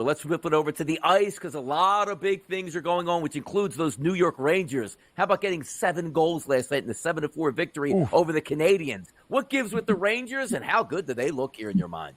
But let's flip it over to the ice because a lot of big things are going on, which includes those New York Rangers. How about getting 7 goals last night in the 7-4 victory over the Canadiens? What gives with the Rangers, and how good do they look here in your mind?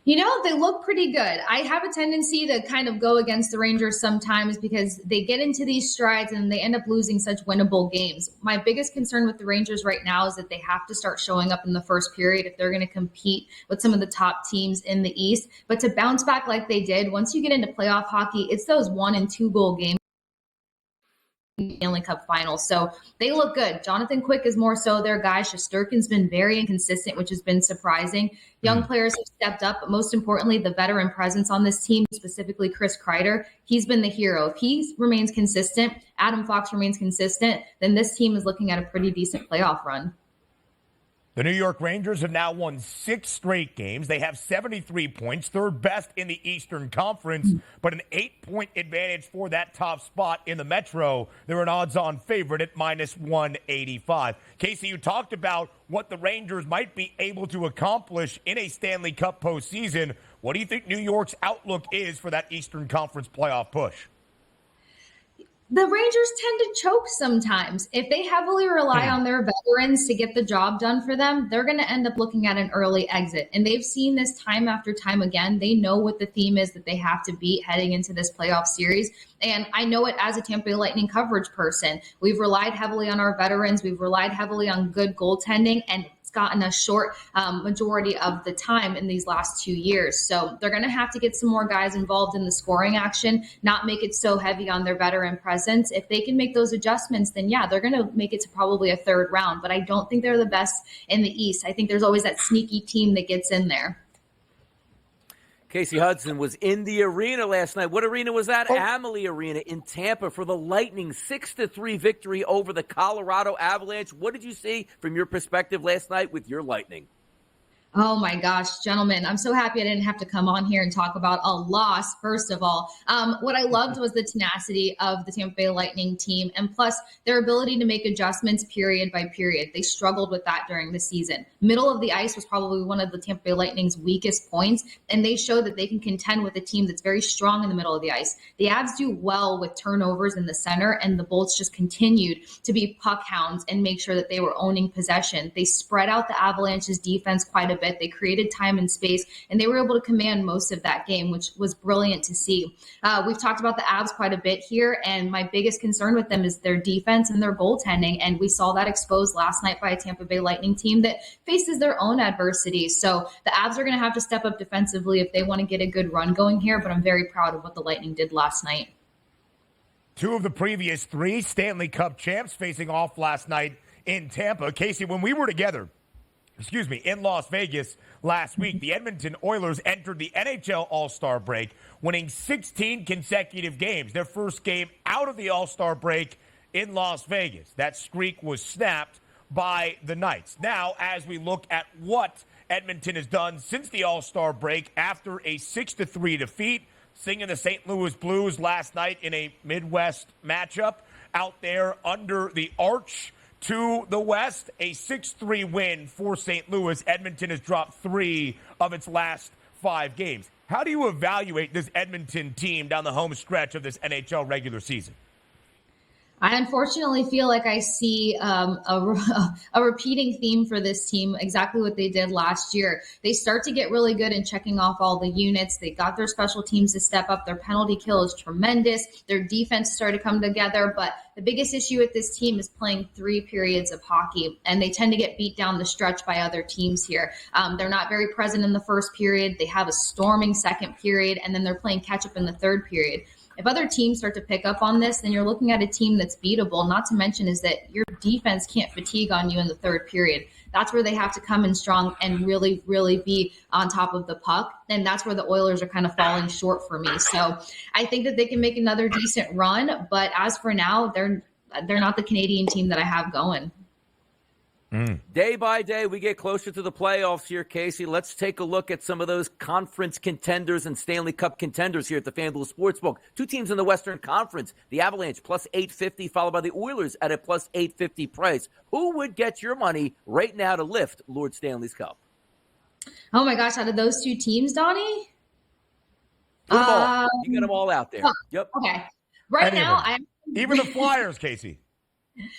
You know, they look pretty good. I have a tendency to kind of go against the Rangers sometimes because they get into these strides and they end up losing such winnable games. My biggest concern with the Rangers right now is that they have to start showing up in the first period if they're going to compete with some of the top teams in the East. But to bounce back like they did, once you get into playoff hockey, it's those 1 and 2 goal games. Stanley Cup Finals. So they look good. Jonathan Quick is more so their guy. Shesterkin's been very inconsistent, which has been surprising. Young players have stepped up, but most importantly, the veteran presence on this team, specifically Chris Kreider, he's been the hero. If he remains consistent, Adam Fox remains consistent, then this team is looking at a pretty decent playoff run. The New York Rangers have now won 6 straight games. They have 73 points, third best in the Eastern Conference, but an 8-point advantage for that top spot in the Metro. They're an odds-on favorite at -185. Casey, you talked about what the Rangers might be able to accomplish in a Stanley Cup postseason. What do you think New York's outlook is for that Eastern Conference playoff push? The Rangers tend to choke sometimes. If they heavily rely on their veterans to get the job done for them, they're going to end up looking at an early exit. And they've seen this time after time again. They know what the theme is that they have to beat heading into this playoff series. And I know it as a Tampa Bay Lightning coverage person. We've relied heavily on our veterans. We've relied heavily on good goaltending, and it's gotten a short majority of the time in these last 2 years. So they're going to have to get some more guys involved in the scoring action, not make it so heavy on their veteran presence. If they can make those adjustments, then yeah, they're going to make it to probably a third round. But I don't think they're the best in the East. I think there's always that sneaky team that gets in there. Casey Hudson was in the arena last night. What arena was that? Amalie Arena in Tampa for the Lightning 6-3 victory over the Colorado Avalanche. What did you see from your perspective last night with your Lightning? Oh my gosh, gentlemen, I'm so happy I didn't have to come on here and talk about a loss, first of all. What I loved was the tenacity of the Tampa Bay Lightning team, and plus their ability to make adjustments period by period. They struggled with that during the season. Middle of the ice was probably one of the Tampa Bay Lightning's weakest points, and they showed that they can contend with a team that's very strong in the middle of the ice. The Avs do well with turnovers in the center, and the Bolts just continued to be puck hounds and make sure that they were owning possession. They spread out the Avalanche's defense quite a bit. They created time and space, and they were able to command most of that game, which was brilliant to see. We've talked about the Avs quite a bit here, and my biggest concern with them is their defense and their goaltending, and we saw that exposed last night by a Tampa Bay Lightning team that faces their own adversity. So the Avs are going to have to step up defensively if they want to get a good run going here, but I'm very proud of what the Lightning did last night. 2 of the previous 3 Stanley Cup champs facing off last night in Tampa. Casey, when we were together, in Las Vegas last week, the Edmonton Oilers entered the NHL All-Star break, winning 16 consecutive games, their first game out of the All-Star break in Las Vegas. That streak was snapped by the Knights. Now, as we look at what Edmonton has done since the All-Star break after a 6-3 defeat, singing the St. Louis Blues last night in a Midwest matchup out there under the arch to the West, a 6-3 win for St. Louis. Edmonton has dropped 3 of its last 5 games. How do you evaluate this Edmonton team down the home stretch of this NHL regular season? I unfortunately feel like I see a repeating theme for this team, exactly what they did last year. They start to get really good in checking off all the units. They got their special teams to step up. Their penalty kill is tremendous. Their defense started to come together. But the biggest issue with this team is playing 3 periods of hockey, and they tend to get beat down the stretch by other teams here. They're not very present in the first period. They have a storming second period, and then they're playing catch up in the third period. If other teams start to pick up on this, then you're looking at a team that's beatable. Not to mention is that your defense can't fatigue on you in the third period. That's where they have to come in strong and really, really be on top of the puck. And that's where the Oilers are kind of falling short for me. So I think that they can make another decent run. But as for now, they're not the Canadian team that I have going. Day by day, we get closer to the playoffs here, Casey. Let's take a look at some of those conference contenders and Stanley Cup contenders here at the FanDuel Sportsbook. 2 teams in the Western Conference, the Avalanche plus 850, followed by the Oilers at a plus 850 price. Who would get your money right now to lift Lord Stanley's Cup? Oh my gosh, out of those 2 teams, Donnie? Put them all. You get them all out there. Yep. Okay. Right now, even the Flyers, Casey.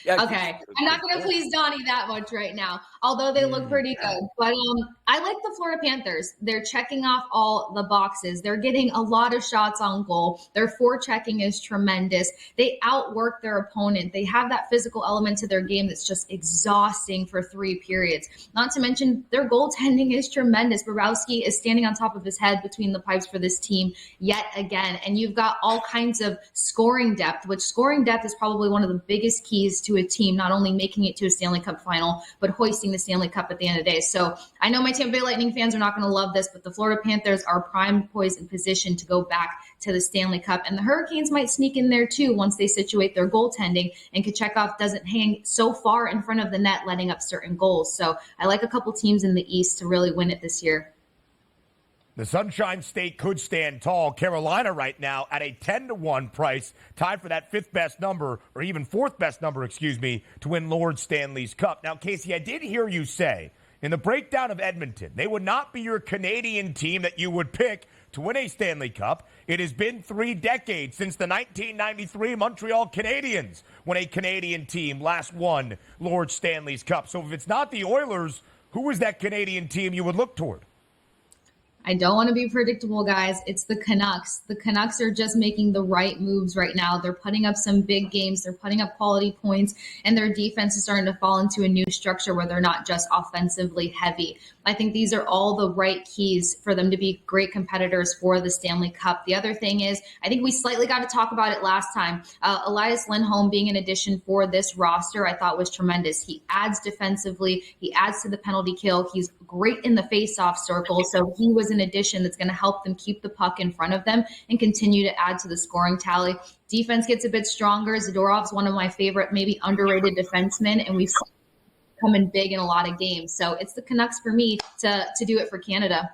Yeah, okay. I'm not going to please Donnie that much right now, although they look pretty good. But I like the Florida Panthers. They're checking off all the boxes. They're getting a lot of shots on goal. Their forechecking is tremendous. They outwork their opponent. They have that physical element to their game that's just exhausting for 3 periods. Not to mention their goaltending is tremendous. Borowski is standing on top of his head between the pipes for this team yet again. And you've got all kinds of scoring depth, which scoring depth is probably one of the biggest keys to a team, not only making it to a Stanley Cup final, but hoisting the Stanley Cup at the end of the day. So I know my Tampa Bay Lightning fans are not going to love this, but the Florida Panthers are primed, poised, and positioned to go back to the Stanley Cup. And the Hurricanes might sneak in there too once they situate their goaltending and Kochetkov doesn't hang so far in front of the net, letting up certain goals. So I like a couple teams in the East to really win it this year. The Sunshine State could stand tall. Carolina right now at a 10-1 price, tied for that 5th best number, or even 4th best number, to win Lord Stanley's Cup. Now, Casey, I did hear you say in the breakdown of Edmonton, they would not be your Canadian team that you would pick to win a Stanley Cup. It has been 3 decades since the 1993 Montreal Canadiens, when a Canadian team last won Lord Stanley's Cup. So if it's not the Oilers, who is that Canadian team you would look toward? I don't want to be predictable, guys. It's the Canucks. The Canucks are just making the right moves right now. They're putting up some big games. They're putting up quality points, and their defense is starting to fall into a new structure where they're not just offensively heavy. I think these are all the right keys for them to be great competitors for the Stanley Cup. The other thing is, I think we slightly got to talk about it last time. Elias Lindholm being an addition for this roster, I thought was tremendous. He adds defensively. He adds to the penalty kill. He's great in the face-off circle. So he was an addition that's going to help them keep the puck in front of them and continue to add to the scoring tally. Defense gets a bit stronger. Zadorov's one of my favorite, maybe underrated defensemen, and we've seen him come in big in a lot of games. So it's the Canucks for me to do it for Canada.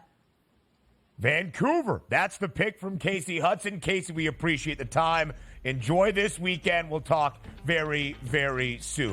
Vancouver. That's the pick from Casey Hudson. Casey, we appreciate the time. Enjoy this weekend. We'll talk very, very soon.